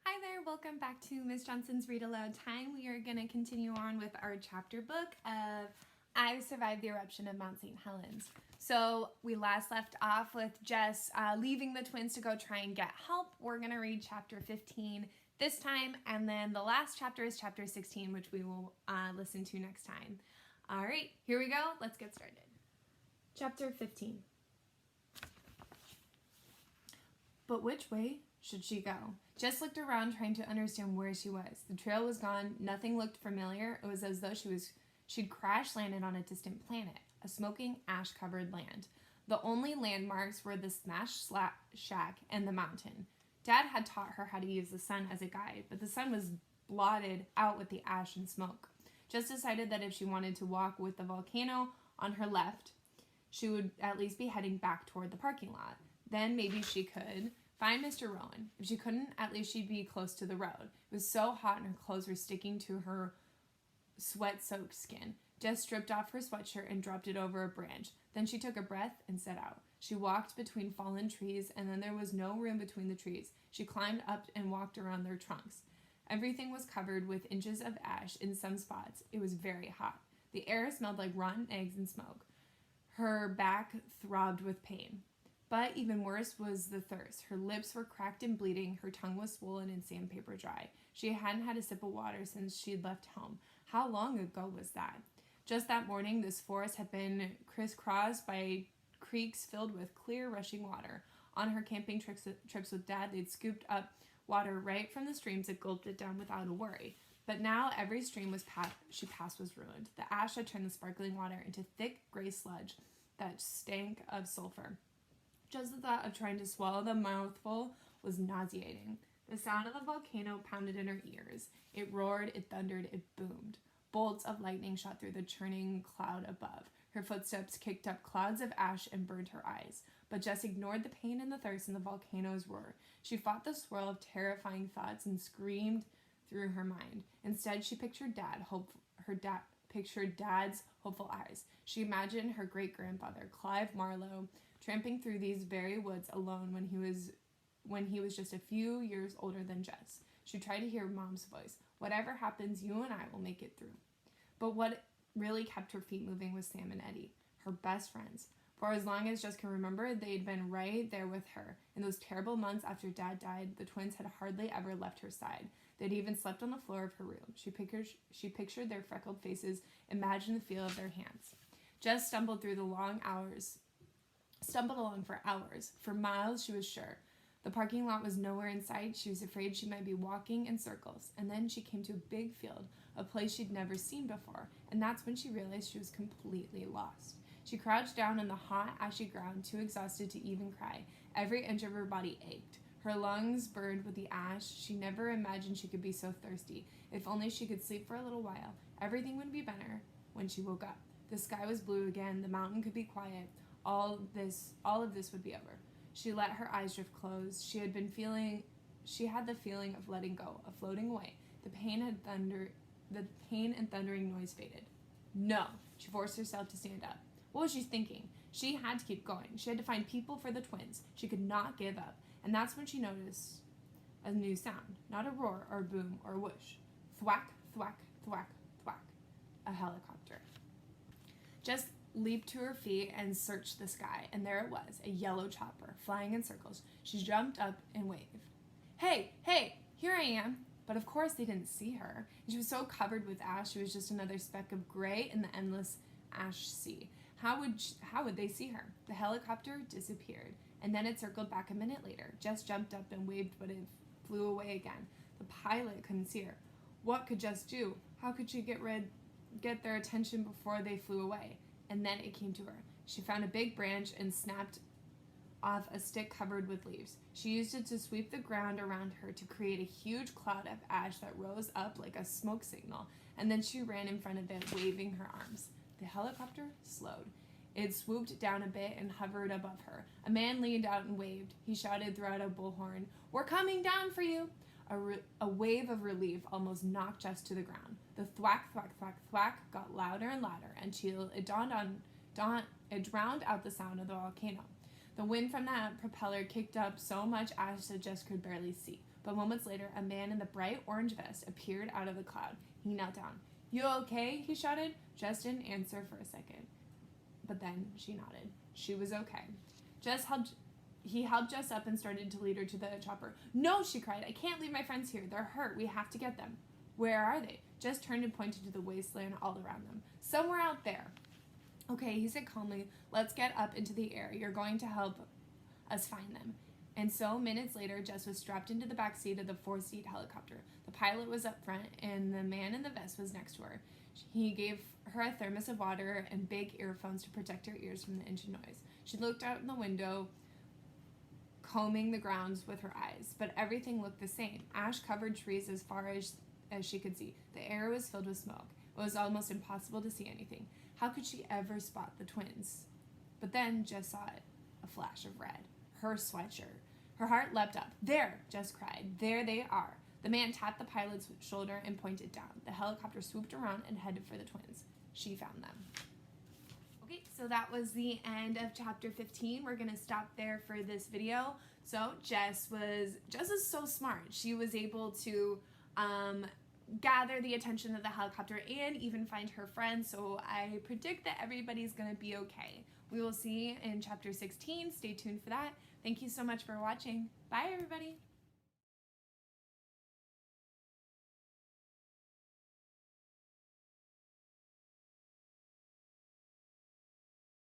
Hi there, welcome back to Miss Johnson's Read Aloud time. We are going to continue on with our chapter book of I Survived the Eruption of Mount St. Helens. So we last left off with Jess leaving the twins to go try and get help. We're going to read chapter 15 this time, and then the last chapter is chapter 16, which we will listen to next time. All right, here we go. Let's get started. Chapter 15. But which way should she go? Jess looked around trying to understand where she was. The trail was gone. Nothing looked familiar. It was as though she'd crash landed on a distant planet, a smoking, ash-covered land. The only landmarks were the smashed shack and the mountain. Dad had taught her how to use the sun as a guide, but the sun was blotted out with the ash and smoke. Jess decided that if she wanted to walk with the volcano on her left, she would at least be heading back toward the parking lot. Then maybe she could find Mr. Rowan. If she couldn't, at least she'd be close to the road. It was so hot and her clothes were sticking to her sweat-soaked skin. Jess stripped off her sweatshirt and dropped it over a branch. Then she took a breath and set out. She walked between fallen trees, and then there was no room between the trees. She climbed up and walked around their trunks. Everything was covered with inches of ash in some spots. It was very hot. The air smelled like rotten eggs and smoke. Her back throbbed with pain. But even worse was the thirst. Her lips were cracked and bleeding. Her tongue was swollen and sandpaper dry. She hadn't had a sip of water since she'd left home. How long ago was that? Just that morning, this forest had been crisscrossed by creeks filled with clear, rushing water. On her camping trips with Dad, they'd scooped up water right from the streams and gulped it down without a worry. But now every stream she passed was ruined. The ash had turned the sparkling water into thick, gray sludge that stank of sulfur. Just the thought of trying to swallow the mouthful was nauseating. The sound of the volcano pounded in her ears. It roared, it thundered, it boomed. Bolts of lightning shot through the churning cloud above. Her footsteps kicked up clouds of ash and burned her eyes. But Jess ignored the pain and the thirst in the volcano's roar. She fought the swirl of terrifying thoughts and screamed through her mind. Instead, she pictured Dad's hopeful eyes. She imagined her great-grandfather, Clive Marlowe, tramping through these very woods alone when he was just a few years older than Jess. She tried to hear Mom's voice. Whatever happens, you and I will make it through. But what really kept her feet moving was Sam and Eddie, her best friends. For as long as Jess can remember, they'd been right there with her. In those terrible months after Dad died, the twins had hardly ever left her side. They'd even slept on the floor of her room. She pictured their freckled faces, imagined the feel of their hands. Jess stumbled along for hours. For miles, she was sure. The parking lot was nowhere in sight. She was afraid she might be walking in circles. And then she came to a big field, a place she'd never seen before. And that's when she realized she was completely lost. She crouched down on the hot, ashy ground, too exhausted to even cry. Every inch of her body ached. Her lungs burned with the ash. She never imagined she could be so thirsty. If only she could sleep for a little while. Everything would be better when she woke up. The sky was blue again. The mountain could be quiet. All of this would be over. She let her eyes drift closed. She had the feeling of letting go, of floating away. The pain and thundering noise faded. No! She forced herself to stand up. What was she thinking? She had to keep going. She had to find people for the twins. She could not give up. And that's when she noticed a new sound. Not a roar or a boom or a whoosh. Thwack, thwack, thwack, thwack. A helicopter. Just leaped to her feet and searched the sky, and there it was, a yellow chopper, flying in circles. She jumped up and waved. Hey, here I am. But of course they didn't see her. And she was so covered with ash, she was just another speck of gray in the endless ash sea. How would they see her? The helicopter disappeared, and then it circled back a minute later. Jess jumped up and waved, but it flew away again. The pilot couldn't see her. What could Jess do? How could she get their attention before they flew away? And then it came to her. She found a big branch and snapped off a stick covered with leaves. She used it to sweep the ground around her to create a huge cloud of ash that rose up like a smoke signal, and then she ran in front of it, waving her arms. The helicopter slowed. It swooped down a bit and hovered above her. A man leaned out and waved. He shouted throughout a bullhorn, "We're coming down for you!" A wave of relief almost knocked Jess to the ground. The thwack, thwack, thwack, thwack got louder and louder until it drowned out the sound of the volcano. The wind from that propeller kicked up so much ash that Jess could barely see. But moments later, a man in the bright orange vest appeared out of the cloud. He knelt down. "You okay?" he shouted. Jess didn't answer for a second, but then she nodded. She was okay. He helped Jess up and started to lead her to the chopper. "No," she cried. "I can't leave my friends here. They're hurt. We have to get them." "Where are they?" Jess turned and pointed to the wasteland all around them. "Somewhere out there." "Okay," he said calmly. "Let's get up into the air. You're going to help us find them." And so, minutes later, Jess was strapped into the back seat of the 4-seat helicopter. The pilot was up front, and the man in the vest was next to her. He gave her a thermos of water and big earphones to protect her ears from the engine noise. She looked out in the window, combing the grounds with her eyes, but everything looked the same. Ash-covered trees as far as she could see. The air was filled with smoke. It was almost impossible to see anything. How could she ever spot the twins? But then Jess saw it, a flash of red. Her sweatshirt. Her heart leapt up. "There!" Jess cried. "There they are." The man tapped the pilot's shoulder and pointed down. The helicopter swooped around and headed for the twins. She found them. Okay, so that was the end of chapter 15. We're going to stop there for this video. So Jess is so smart. She was able to gather the attention of the helicopter and even find her friends. So I predict that everybody's going to be okay. We will see in chapter 16. Stay tuned for that. Thank you so much for watching. Bye, everybody.